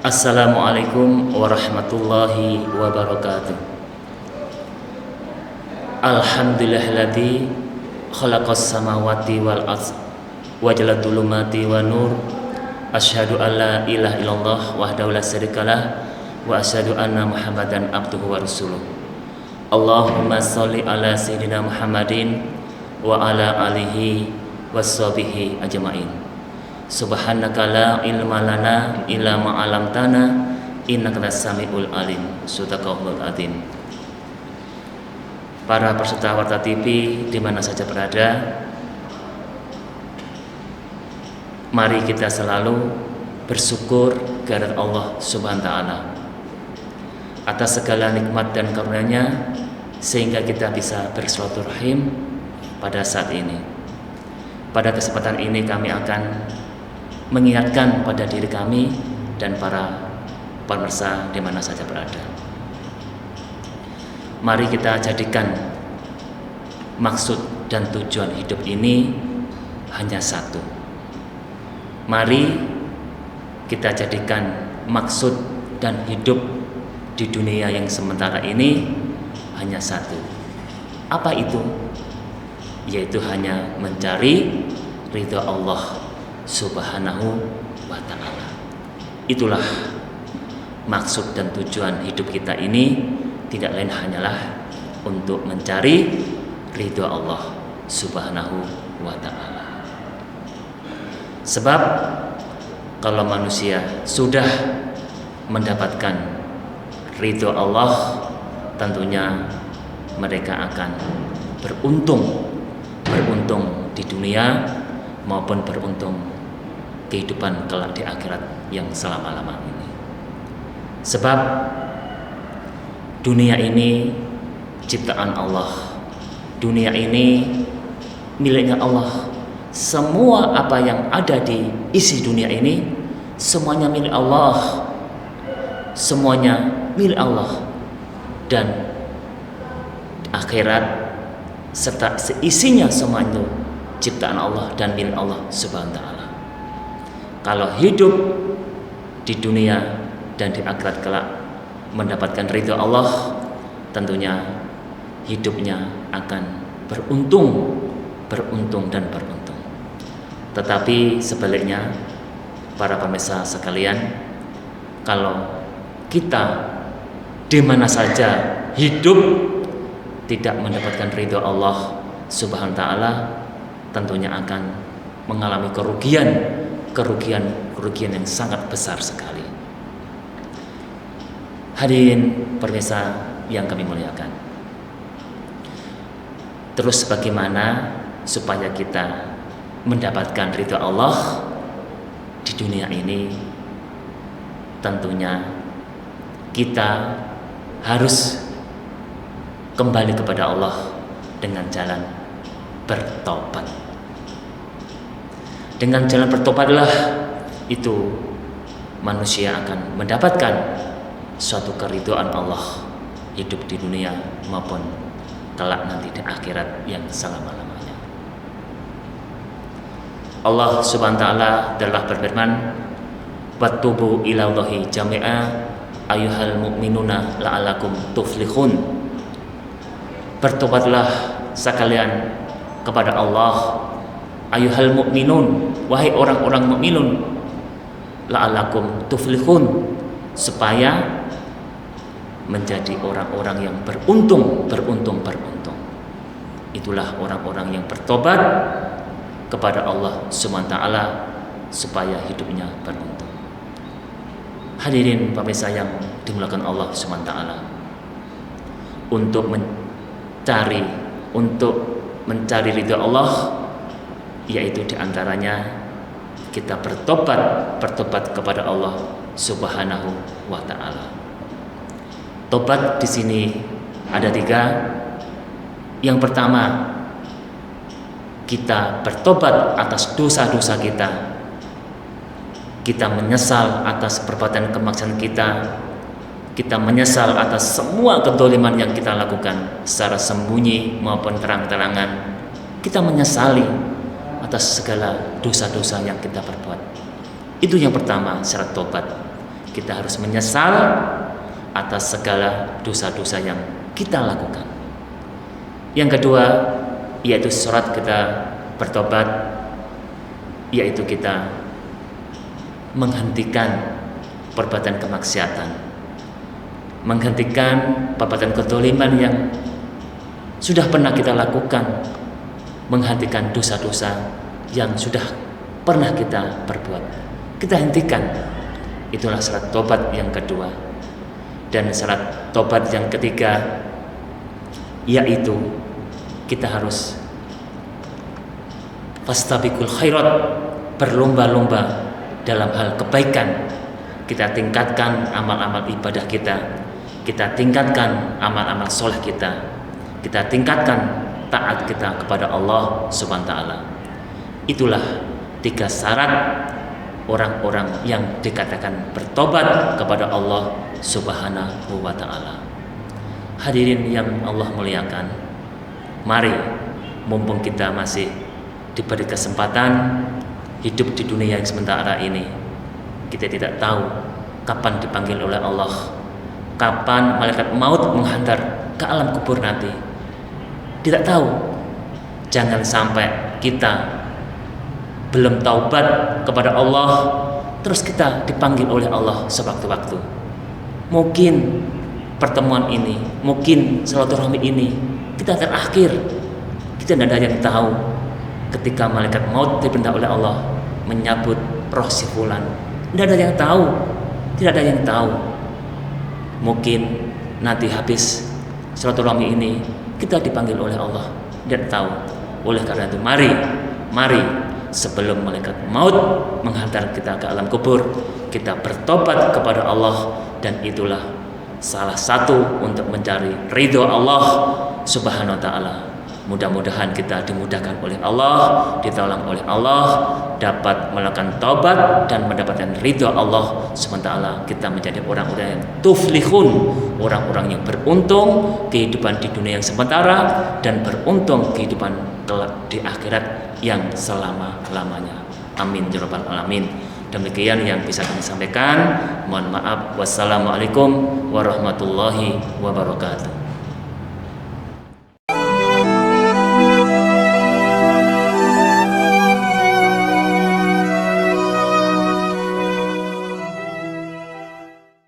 Assalamualaikum warahmatullahi wabarakatuh. Alhamdulillahilladzi khalaqas samawati wal ardh wa ja'ala dhulumati wan nur. Asyhadu an la ilaha illallah wahdahu la syarikalah wa asyhadu anna Muhammadan abduhu wa rasuluh. Allahumma sholli ala sayyidina Muhammadin wa ala alihi washabihi ajmain. Subhanaka la ilma lana illa ma 'allamtana innaka as-sami'ul alim. Shadaqallahul azim. Para peserta Warta TV di mana saja berada, mari kita selalu bersyukur kehadirat Allah Subhanahu wa taala atas segala nikmat dan karunia-Nya sehingga kita bisa bersilaturahim pada saat ini. Pada kesempatan ini kami akan mengingatkan pada diri kami dan para pemirsa di mana saja berada. Mari kita jadikan maksud dan tujuan hidup ini hanya satu. Mari kita jadikan maksud dan hidup di dunia yang sementara ini hanya satu. Apa itu? Yaitu hanya mencari ridha Allah Subhanahu wa ta'ala. Itulah maksud dan tujuan hidup kita ini, tidak lain hanyalah untuk mencari ridha Allah Subhanahu wa ta'ala. Sebab kalau manusia sudah mendapatkan ridha Allah, tentunya mereka akan beruntung di dunia maupun beruntung kehidupan kelak di akhirat yang selama-lamanya ini. Sebab dunia ini ciptaan Allah, dunia ini miliknya Allah. Semua apa yang ada di isi dunia ini semuanya milik Allah, semuanya milik Allah. Dan akhirat serta seisinya semua itu ciptaan Allah dan milik Allah Subhanahu wa taala. Kalau hidup di dunia dan di akhirat kelak mendapatkan ridha Allah, tentunya hidupnya akan beruntung dan beruntung. Tetapi sebaliknya, para pemirsa sekalian, kalau kita di mana saja hidup tidak mendapatkan ridha Allah Subhanahu wa taala, tentunya akan mengalami kerugian yang sangat besar sekali. Hadirin pemirsa yang kami muliakan, terus bagaimana supaya kita mendapatkan ridha Allah di dunia ini? Tentunya kita harus kembali kepada Allah dengan jalan bertobat. Dengan jalan bertobatlah itu manusia akan mendapatkan suatu keridhaan Allah hidup di dunia maupun kelak nanti di akhirat yang selama-lamanya. Allah Subhanahu wa taala telah berfirman, "Wattubu ilallahi jami'a ayyuhal mu'minuna la'alakum tuflihun." Bertobatlah sekalian kepada Allah, ayyuhal mu'minun, wahai orang-orang mukminun, la'alakum tuflihun, supaya menjadi orang-orang yang beruntung. Itulah orang-orang yang bertobat kepada Allah Subhanahu wa taala supaya hidupnya beruntung. Hadirin pemirsa yang dimuliakan Allah Subhanahu wa taala, untuk mencari ridha Allah, yaitu diantaranya kita bertobat kepada Allah Subhanahu wa taala. Tobat di sini ada 3. Yang pertama, kita bertobat atas dosa-dosa kita. Kita menyesal atas perbuatan kemaksiatan kita. Kita menyesal atas semua kedoliman yang kita lakukan secara sembunyi maupun terang-terangan. Kita menyesali atas segala dosa-dosa yang kita perbuat. Itu yang pertama, syarat tobat. kita harus menyesal atas segala dosa-dosa yang kita lakukan. Yang kedua, yaitu syarat kita bertobat, yaitu kita menghentikan perbuatan kemaksiatan, menghentikan perbuatan kezaliman yang sudah pernah kita lakukan, menghentikan dosa-dosa yang sudah pernah kita perbuat. Kita hentikan. Itulah syarat tobat yang kedua. Dan syarat tobat yang ketiga, yaitu kita harus fastabiqul khairat, berlomba-lomba dalam hal kebaikan. Kita tingkatkan amal-amal ibadah kita tingkatkan amal-amal soleh kita tingkatkan taat kita kepada Allah Subhanahu wa taala. Itulah 3 syarat orang-orang yang dikatakan bertobat kepada Allah Subhanahu wa taala. Hadirin yang Allah muliakan, mari mumpung kita masih diberi kesempatan hidup di dunia yang sementara ini, kita tidak tahu kapan dipanggil oleh Allah, kapan malaikat maut menghantar ke alam kubur nanti. Tidak tahu. Jangan sampai kita belum taubat kepada Allah terus kita dipanggil oleh Allah sewaktu-waktu. Mungkin pertemuan ini, mungkin silaturahmi ini kita terakhir. Kita tidak ada yang tahu ketika malaikat maut diperintah oleh Allah menyambut roh si fulan. Tidak ada yang tahu. Tidak ada yang tahu. Mungkin nanti habis silaturahmi ini kita dipanggil oleh Allah. Tidak tahu. Oleh karena itu mari sebelum malaikat maut menghantar kita ke alam kubur, kita bertobat kepada Allah, dan itulah salah satu untuk mencari ridho Allah Subhanahu wa taala. Mudah-mudahan kita dimudahkan oleh Allah, ditolong oleh Allah, dapat melakukan taubat dan mendapatkan ridho Allah sementara kita menjadi orang-orang yang tuflihun, orang-orang yang beruntung kehidupan di dunia yang sementara dan beruntung kehidupan kelak di akhirat yang selama-lamanya. Amin ya rabbal alamin. Demikian yang bisa kami sampaikan. Mohon maaf. Wassalamualaikum warahmatullahi wabarakatuh.